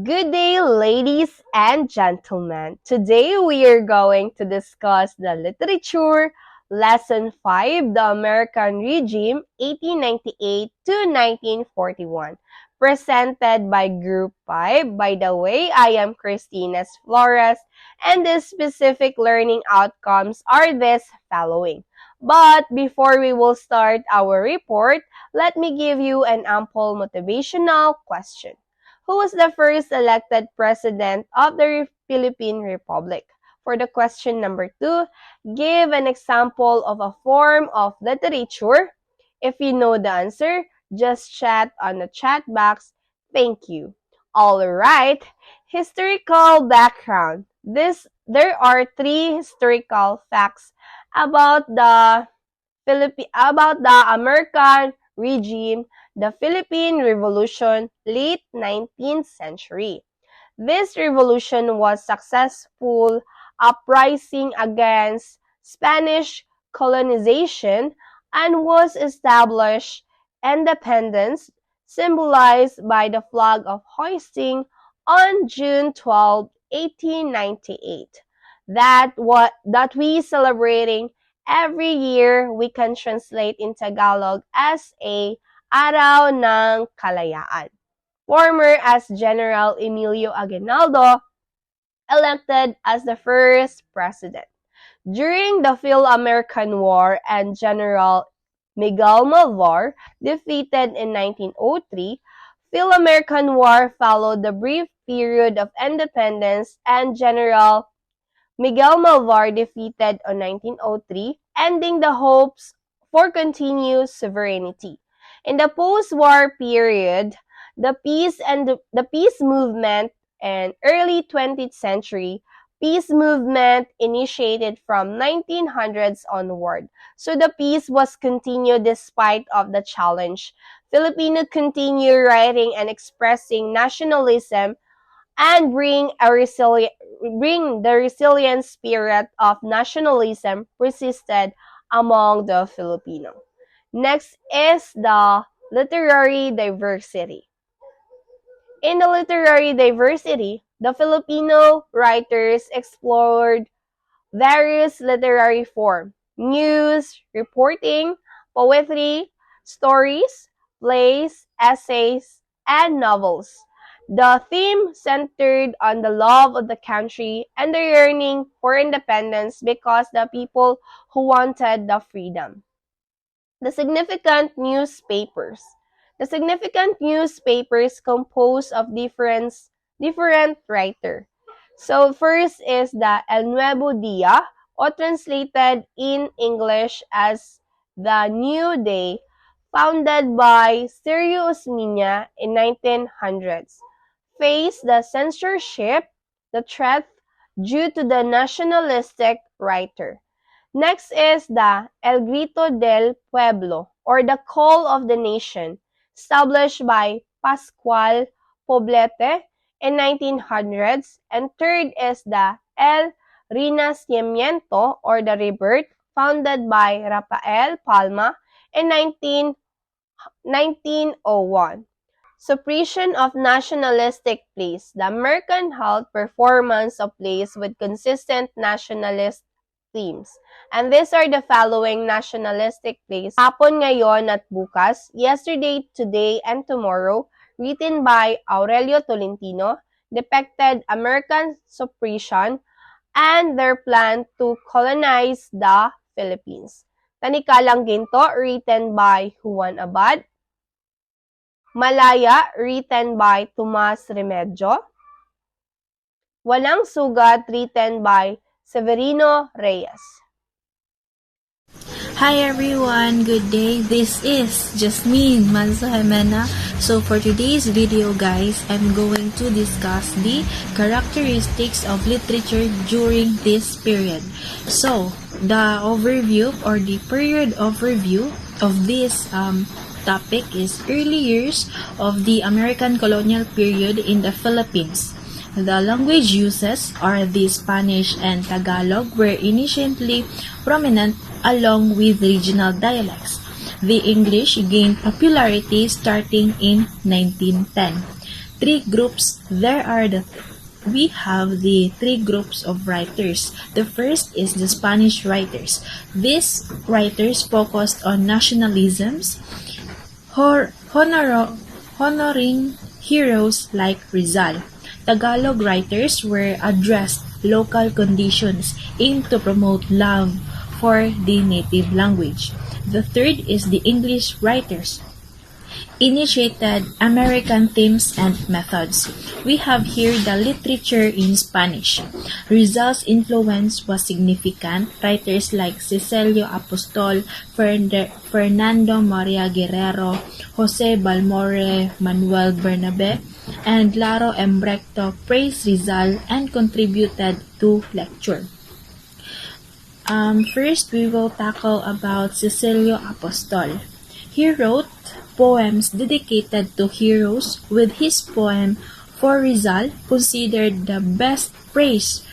Good day, ladies and gentlemen. Today we are going to discuss the literature, lesson 5, the American Regime, 1898 to 1941, presented by Group 5. By the way, I am Christina Flores, and the specific learning outcomes are this following. But before we will start our report, let me give you an ample motivational question. Who was the first elected president of the Philippine Republic? For the question number 2, give an example of a form of literature. If you know the answer, just chat on the chat box. Thank you. Alright, historical background. There are 3 historical facts about the American regime, the Philippine Revolution, late 19th century. This revolution was successful uprising against Spanish colonization and was established independence symbolized by the flag of hoisting on June 12, 1898. That we celebrating every year we can translate in Tagalog as a Araw ng Kalayaan. Former as General Emilio Aguinaldo, elected as the first president. During the Phil-American War and General Miguel Malvar, defeated in 1903, Phil-American War followed the brief period of independence and General Miguel Malvar defeated on 1903, ending the hopes for continued sovereignty. In the post-war period, the peace movement and early 20th century peace movement initiated from 1900s onward. So the peace was continued despite of the challenge. Filipino continue writing and expressing nationalism and bring the resilient spirit of nationalism persisted among the Filipino. Next is the literary diversity. In the literary diversity, the Filipino writers explored various literary forms: news, reporting, poetry, stories, plays, essays, and novels. The theme centered on the love of the country and the yearning for independence because the people who wanted the freedom. The significant newspapers. The significant newspapers composed of different writers. So first is the El Nuevo Dia, or translated in English as the New Day, founded by Sergio Osmeña in 1900s. Faced the censorship, the threat due to the nationalistic writer. Next is the El Grito del Pueblo, or the Call of the Nation, established by Pascual Poblete in 1900s. And third is the El Renacimiento, or the Rebirth, founded by Rafael Palma in 1901. Suppression of nationalistic plays. The American held performance of plays with consistent nationalist themes. And these are the following nationalistic plays: Hapon, Ngayon at Bukas, Yesterday, Today, and Tomorrow, written by Aurelio Tolentino, depicted American suppression and their plan to colonize the Philippines. Tanikalang Ginto, written by Juan Abad. Malaya, written by Tomas Remedyo. Walang Sugat, written by Severino Reyes. Hi everyone, good day. This is Jasmine Manzo Jimena. So for today's video guys, I'm going to discuss the characteristics of literature during this period. So the overview or the period overview of this topic is early years of the American colonial period in the Philippines. The language uses are the Spanish and Tagalog were initially prominent along with regional dialects. The English gained popularity starting in 1910. three groups. We have the three groups of writers. The first is the Spanish writers. These writers focused on nationalisms, honoring heroes like Rizal. Tagalog writers were addressed local conditions, aimed to promote love for the native language. The third is the English writers, initiated American themes and methods. We have here the literature in Spanish. Rizal's influence was significant. Writers like Cecilio Apostol, Fernando Maria Guerrero, Jose Balmore, Manuel Bernabe, and Laro Embrecto praised Rizal and contributed to lecture. First, we will tackle about Cecilio Apostol. He wrote poems dedicated to heroes, with his poem for Rizal considered the best praise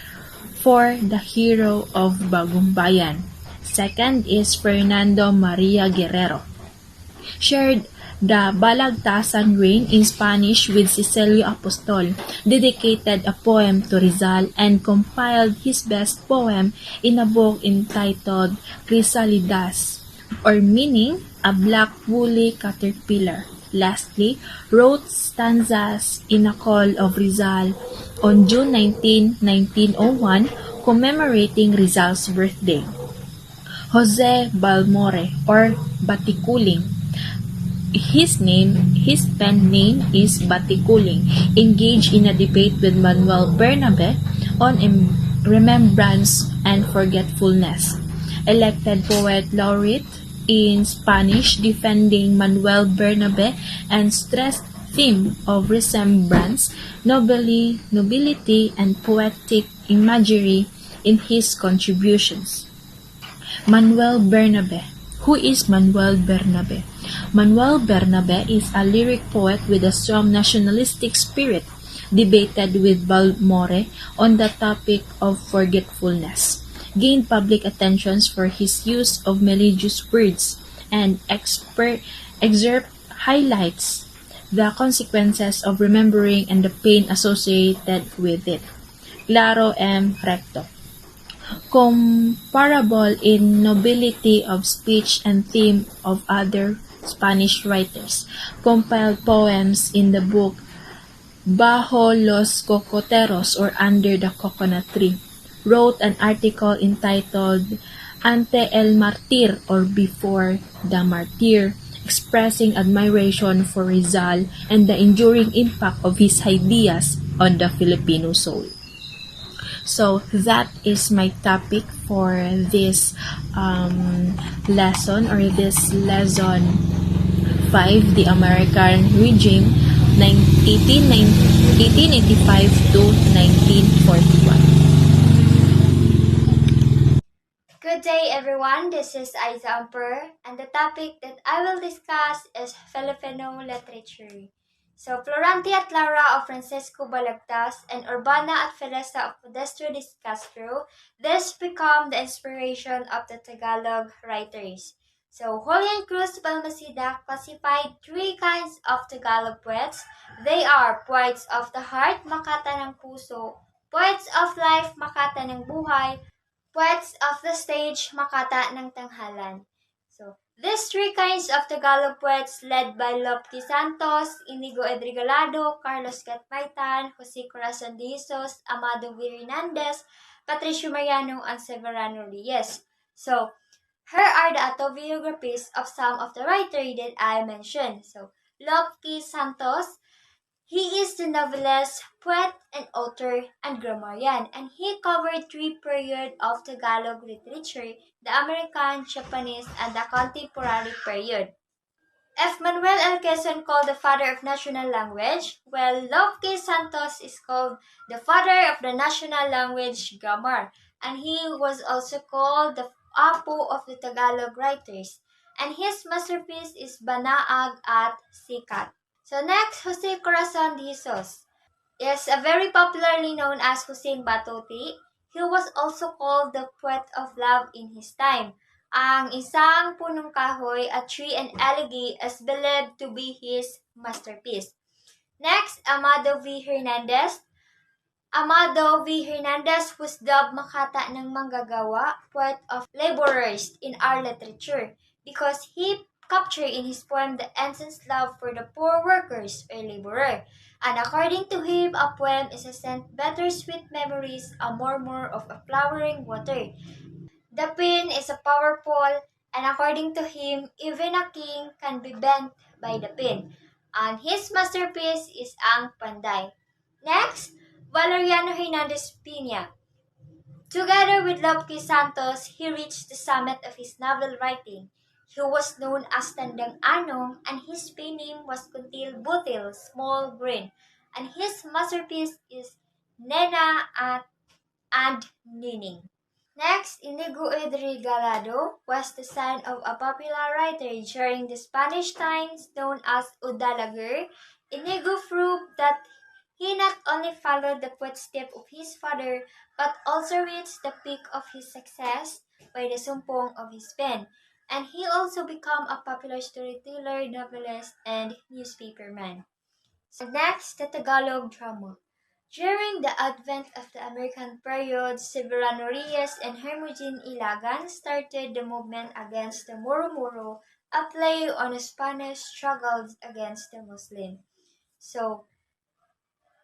for the hero of Bagong Bayan. Second is Fernando Maria Guerrero. Shared the Balagtasan reign in Spanish with Cecilio Apostol, dedicated a poem to Rizal, and compiled his best poem in a book entitled Chrysalidas, or meaning a black woolly caterpillar. Lastly, wrote stanzas in a call of Rizal on June 19, 1901, commemorating Rizal's birthday. Jose Balmore, or Batikuling. His pen name is Batikuling, engaged in a debate with Manuel Bernabe on remembrance and forgetfulness. Elected poet laureate in Spanish, defending Manuel Bernabe and stressed theme of remembrance, nobility, and poetic imagery in his contributions. Manuel Bernabe. Who is Manuel Bernabe? Manuel Bernabe is a lyric poet with a strong nationalistic spirit, debated with Balmore on the topic of forgetfulness, gained public attention for his use of melodious words, and excerpt highlights the consequences of remembering and the pain associated with it. Claro M. Recto. Comparable in nobility of speech and theme of other Spanish writers, compiled poems in the book Bajo los Cocoteros, or Under the Coconut Tree, wrote an article entitled Ante el Martir, or Before the Martyr, expressing admiration for Rizal and the enduring impact of his ideas on the Filipino soul. So that is my topic for this lesson, or this lesson 5, the American regime, 1885 to 1941. Good day, everyone. This is Aiza Amper, and the topic that I will discuss is Filipino literature. So, Florante at Laura of Francisco Balagtas and Urbana at Felesa of Modesto de Castro, this become the inspiration of the Tagalog writers. So, Julian Cruz Balmaceda classified three kinds of Tagalog poets. They are poets of the heart, makata ng puso; poets of life, makata ng buhay; poets of the stage, makata ng tanghalan. So, these three kinds of Tagalog poets, led by Lopki Santos, Inigo Edrigalado, Carlos Gatmaitan, Jose Corazon de Jesus, Amado V. Hernandez, Patricio Mariano, and Severano Reyes. So, here are the autobiographies of some of the writers that I mentioned. So, Lopki Santos, he is the novelist, poet, and author, and grammarian, and he covered three periods of Tagalog literature: the American, Japanese, and the contemporary period. F. Manuel L. Quezon, called the father of national language, while Lopke Santos is called the father of the national language grammar, and he was also called the Apo of the Tagalog writers, and his masterpiece is Banaag at Sikat. So next, Jose Corazon de Jesus is very popularly known as Hussein Batuti. He was also called the poet of love in his time. Ang Isang Punong Kahoy, A Tree and Elegy is believed to be his masterpiece. Next, Amado V. Hernandez. Amado V. Hernandez was dubbed Makata ng Manggagawa, poet of laborers in our literature, because he captured in his poem the intense love for the poor workers or laborer. And according to him, a poem is a scent bittersweet memories, a murmur of a flowering water. The pen is a powerful, and according to him, even a king can be bent by the pen. And his masterpiece is Ang Panday. Next, Valeriano Hernandez Pina. Together with Lopke Santos, he reached the summit of his novel writing. He was known as Tandang Anong, and his pen name was Kuntil Butil, Small Grain. And his masterpiece is Nena and Nining. Next, Inigo Regalado was the son of a popular writer during the Spanish times known as Udalaguer. Inigo proved that he not only followed the footsteps of his father but also reached the peak of his success by the sumpong of his pen. And he also became a popular storyteller, novelist, and newspaperman. So next, the Tagalog drama. During the advent of the American period, Severano Reyes and Hermogen Ilagan started the movement against the Muro, a play on the Spanish struggles against the Muslim. So,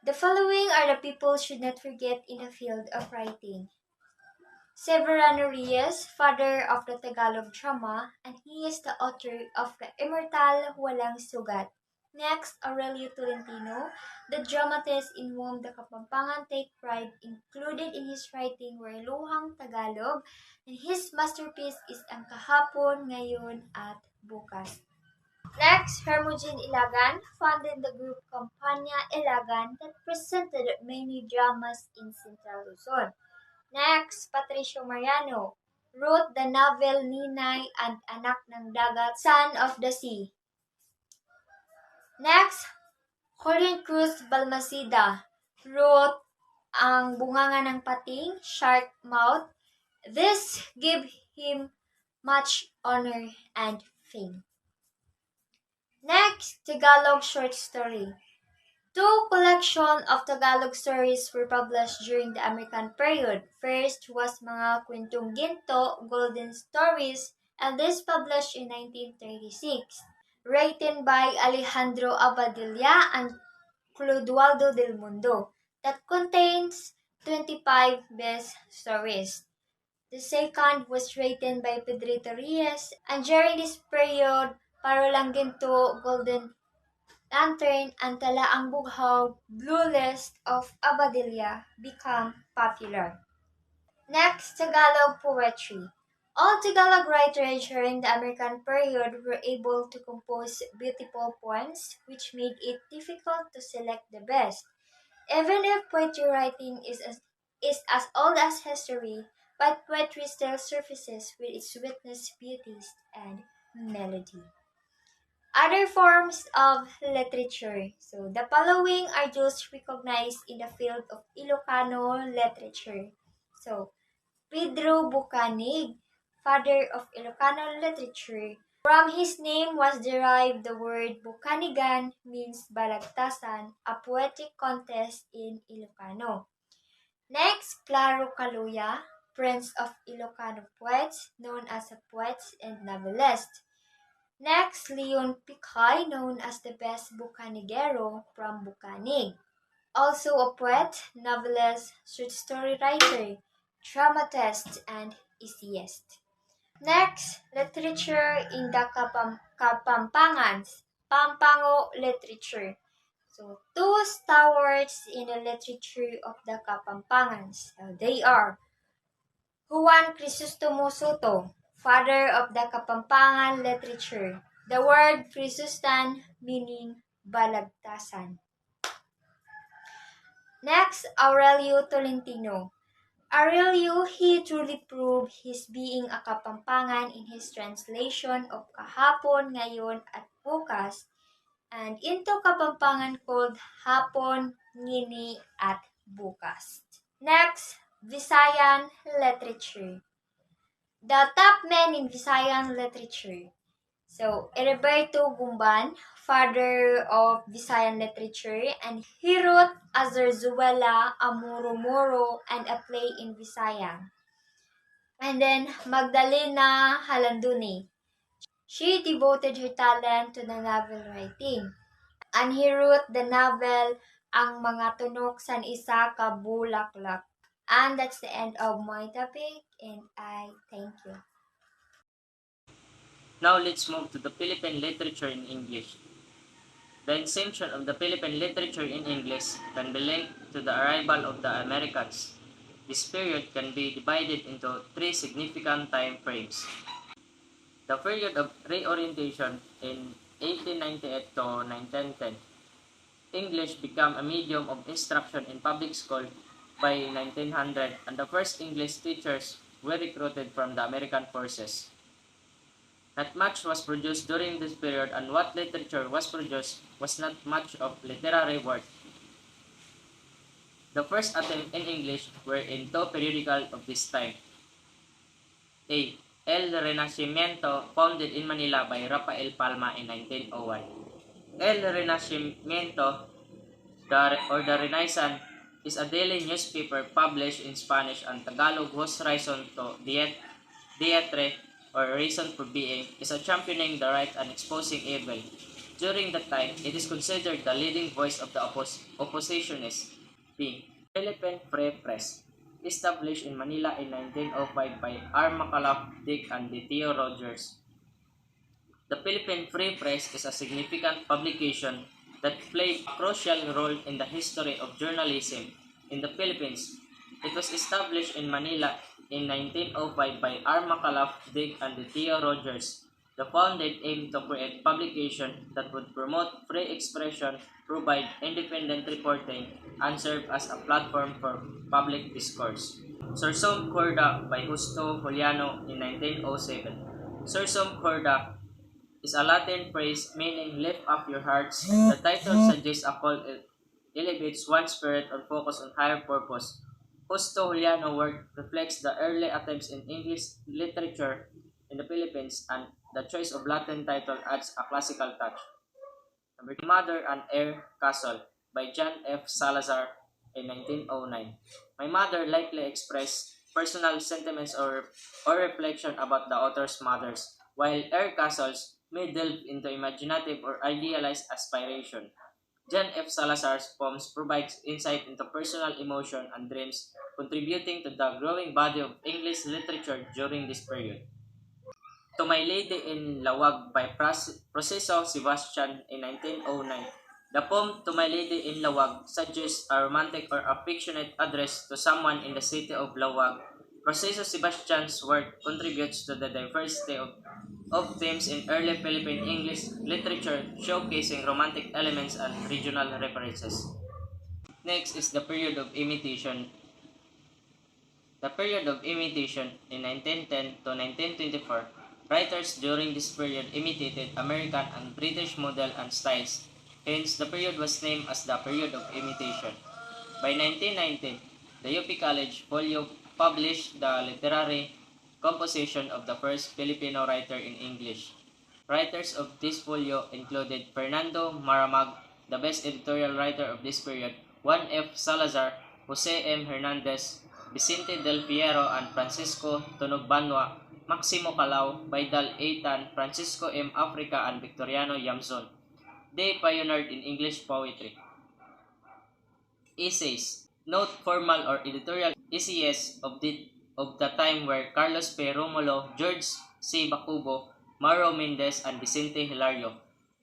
the following are the people should not forget in the field of writing. Severano Reyes, father of the Tagalog drama, and he is the author of the immortal Walang Sugat. Next, Aurelio Tolentino, the dramatist in whom the Kapampangan take pride. Included in his writing were Luhang Tagalog, and his masterpiece is Ang Kahapon, Ngayon, at Bukas. Next, Hermogen Ilagan founded the group Campania Ilagan that presented many dramas in Central Luzon. Next, Patricio Mariano wrote the novel Ninay and Anak ng Dagat, Son of the Sea. Next, Julian Cruz Balmaceda wrote Ang Bunganga ng Pating, Shark Mouth. This gave him much honor and fame. Next, Tagalog short story. Two collections of Tagalog stories were published during the American period. First was Mga Kwentong Ginto, Golden Stories, and this published in 1936, written by Alejandro Abadilla and Clodoaldo del Mundo, that contains 25 best stories. The second was written by Pedrito Reyes, and during this period, Parolang Ginto, Golden Lantern, and Talaang Bughaw, Blue List of Abadilla become popular. Next, Tagalog poetry. All Tagalog writers during the American period were able to compose beautiful poems, which made it difficult to select the best. Even if poetry writing is as old as history, but poetry still surfaces with its sweetness, beauties, and melody. Other forms of literature. So, the following are those recognized in the field of Ilocano literature. So, Pedro Bucanig, father of Ilocano literature. From his name was derived the word Bucanigan, means balagtasan, a poetic contest in Ilocano. Next, Claro Caluya, prince of Ilocano poets, known as a poet and novelist. Next, Leon Picay, known as the best Bucanigero from Bucanig. Also a poet, novelist, short story writer, dramatist, and essayist. Next, literature in the Kapampangans, Pampango literature. So, two stalwarts in the literature of the Kapampangans. They are Juan Crisostomo Soto, father of the Kapampangan literature. The word Crisostan meaning balagtasan. Next, Aurelio Tolentino. Aurelio, he truly proved his being a Kapampangan in his translation of Kahapon, Ngayon, at Bukas, and into Kapampangan called Hapon, Ngini, at Bukas. Next, Visayan literature. The top men in Visayan literature. So, Heriberto Gumban, father of Visayan literature, and he wrote Azarzuela, Amuro-Moro, and a play in Visayan. And then Magdalena Halanduni. She devoted her talent to the novel writing. And he wrote the novel Ang Mga Tunok San Isa Ka Bulaklak. And that's the end of my topic, and I thank you. Now let's move to the Philippine literature in English. The inception of the Philippine literature in English can be linked to the arrival of the Americans. This period can be divided into three significant time frames. The period of reorientation in 1898 to 1910. English became a medium of instruction in public school by 1900, and the first English teachers were recruited from the American forces. Not much was produced during this period, and what literature was produced was not much of literary work. The first attempts in English were in two periodicals of this time. A. El Renacimiento, founded in Manila by Rafael Palma in 1901. El Renacimiento, the Renaissance, is a daily newspaper published in Spanish and Tagalog whose reason to dietre, or reason for being, is a championing the right and exposing evil. During that time, it is considered the leading voice of the oppositionists. B. Philippine Free Press, established in Manila in 1905 by R. McAuliffe Dick and D. Theo Rogers. The Philippine Free Press is a significant publication that played a crucial role in the history of journalism in the Philippines. It was established in Manila in 1905 by R. McAuliffe Dick and D. Theo Rogers. The founded aimed to create publication that would promote free expression, provide independent reporting, and serve as a platform for public discourse. Sursum Corda by Justo Juliano in 1907. Sursum Corda is a Latin phrase meaning lift up your hearts. The title suggests a call elevates one's spirit or focus on higher purpose. Justo Juliano work reflects the early attempts in English literature in the Philippines, and the choice of Latin title adds a classical touch. Number 2, Mother and Heir Castle by John F. Salazar in 1909. My mother likely expressed personal sentiments or reflection about the author's mothers, while Heir Castles may delve into imaginative or idealized aspiration. John F. Salazar's poems provide insight into personal emotion and dreams, contributing to the growing body of English literature during this period. To My Lady in Lawag by Proceso Sebastian in 1909. The poem To My Lady in Lawag suggests a romantic or affectionate address to someone in the city of Lawag. Proceso Sebastian's work contributes to the diversity of themes in early Philippine English literature, showcasing romantic elements and regional references. Next is the period of imitation. The period of imitation in 1910 to 1924. Writers during this period imitated American and British model and styles. Hence, the period was named as the period of imitation. By 1919, the UP College Folio published the literary composition of the first Filipino writer in English. Writers of this folio included Fernando Maramag, the best editorial writer of this period, Juan F. Salazar, Jose M. Hernandez, Vicente Del Fierro, and Francisco Tunog Banwa, Maximo Calao, Baidal Eitan, Francisco M. Africa, and Victoriano Yamzon. They pioneered in English poetry. Essays. Note formal or editorial essays of the time were Carlos P. Romulo, George C. Bacubo, Mauro Mendez, and Vicente Hilario.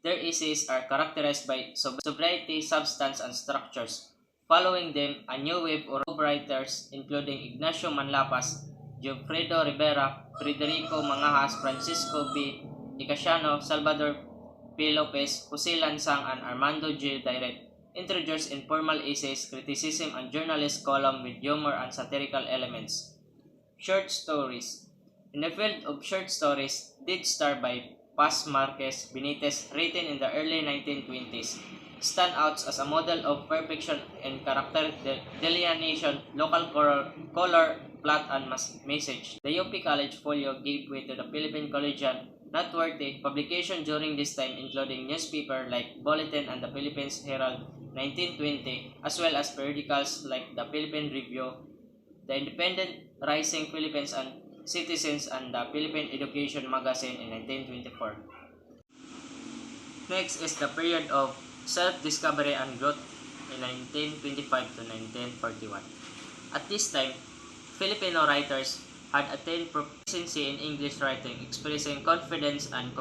Their essays are characterized by sobriety, substance, and structures. Following them, a new wave of writers including Ignacio Manlapas, Gilfredo Rivera, Federico Mangajas, Francisco B. Icasiano, Salvador P. Lopez, Jose Lansang, and Armando G. Dairet introduced informal essays, criticism, and journalist column with humor and satirical elements. Short stories. In the field of short stories, Dead Star by Paz Marquez Benitez, written in the early 1920s, stand out as a model of perfection in character delineation, local color, plot, and message. The UP College Folio gave way to the Philippine Collegian Noteworthy publication during this time including newspaper like Bulletin and the Philippines Herald 1920, as well as periodicals like the Philippine Review, the Independent Rising Philippines and Citizens, and the Philippine Education Magazine in 1924. Next is the period of self-discovery and growth in 1925 to 1941. At this time, Filipino writers had attained proficiency in English writing, expressing confidence and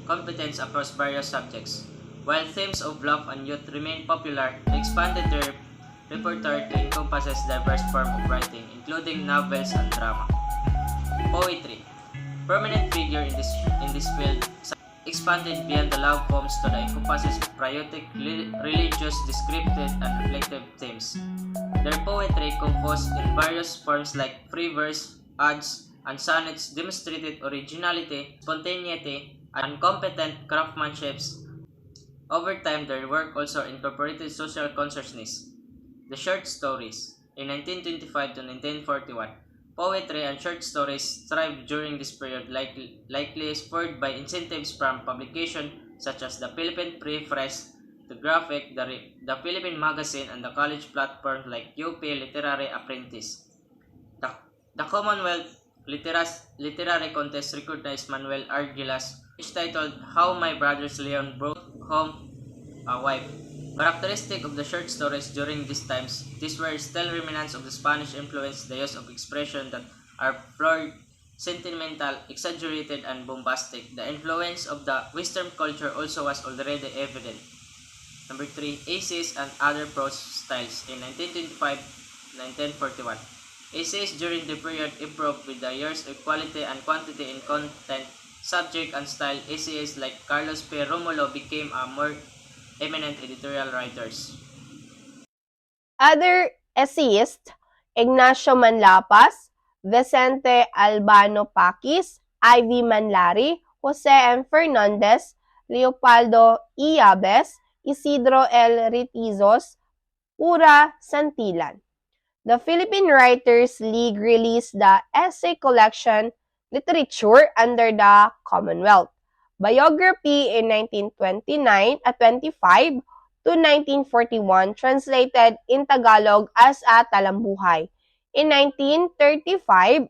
competence across various subjects. While themes of love and youth remained popular, they expanded their repertoire to encompass diverse forms of writing, including novels and drama. Poetry, prominent figure in this field, expanded beyond the love poems to the encompasses patriotic, religious, descriptive, and reflective themes. Their poetry, composed in various forms like free verse, odes, and sonnets, demonstrated originality, spontaneity, and competent craftsmanship. Over time, their work also incorporated social consciousness. The short stories. In 1925 to 1941, poetry and short stories thrived during this period, likely spurred by incentives from publications such as the Philippine Free Press, the Graphic, the Philippine Magazine, and the college platforms like UP Literary Apprentice. The Commonwealth Literary Contest recognized Manuel Argilas, which titled How My Brothers Leon Brought Home a Wife. Characteristic of the short stories during these times, these were still remnants of the Spanish influence, the use of expression that are florid, sentimental, exaggerated, and bombastic. The influence of the Western culture also was already evident. Number 3, essays and other prose styles. In 1925-1941, essays during the period improved with the years of quality and quantity in content, subject, and style. Essayists like Carlos P. Romulo became a more eminent editorial writers. Other essayists: Ignacio Manlapas, Vicente Albano Paquis, Ivy Manlari, Jose M. Fernandez, Leopoldo E. Yabes, Isidro L. Ritizos, Pura Santillan. The Philippine Writers League released the essay collection Literature under the Commonwealth. Biography in 1925 to 1941, translated in Tagalog as a Talambuhay. In 1935,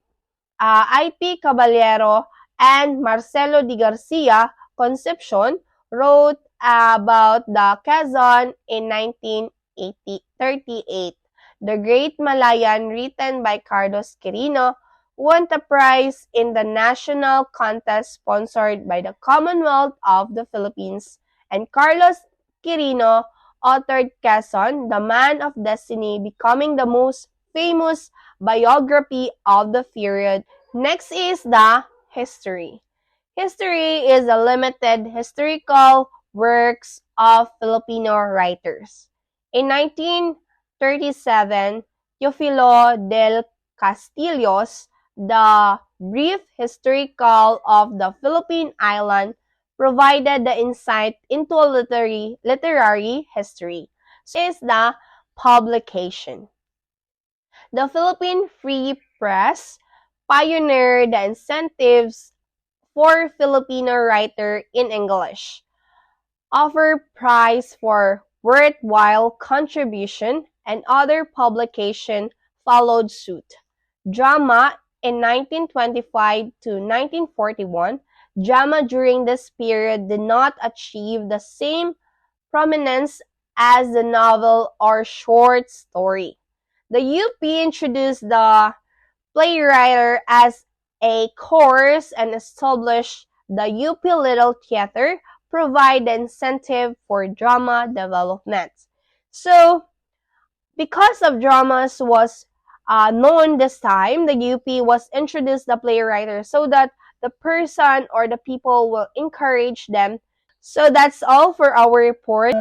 I.P. Caballero and Marcelo de Garcia Concepcion wrote about the Quezon in 1938. The Great Malayan, written by Carlos Quirino, won the prize in the national contest sponsored by the Commonwealth of the Philippines, and Carlos Quirino authored Quezon, the Man of Destiny, becoming the most famous biography of the period. Next is the history. History is a limited historical works of Filipino writers. In 1937, Teofilo del Castillo's The Brief Historical of the Philippine Island provided the insight into a literary history. So is the publication. The Philippine Free Press pioneered the incentives for Filipino writer in English, offer prize for worthwhile contribution, and other publication followed suit. Drama in 1925 to 1941, drama during this period did not achieve the same prominence as the novel or short story. The UP introduced the playwright as a course and established the UP Little Theater, provide the incentive for drama development. So, because of dramas was known this time, the UP was introduced the playwright so that the person or the people will encourage them. So that's all for our report.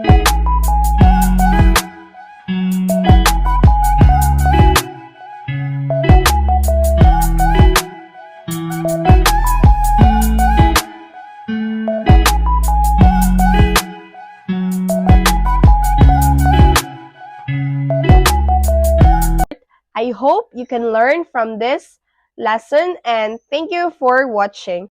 I hope you can learn from this lesson, and thank you for watching.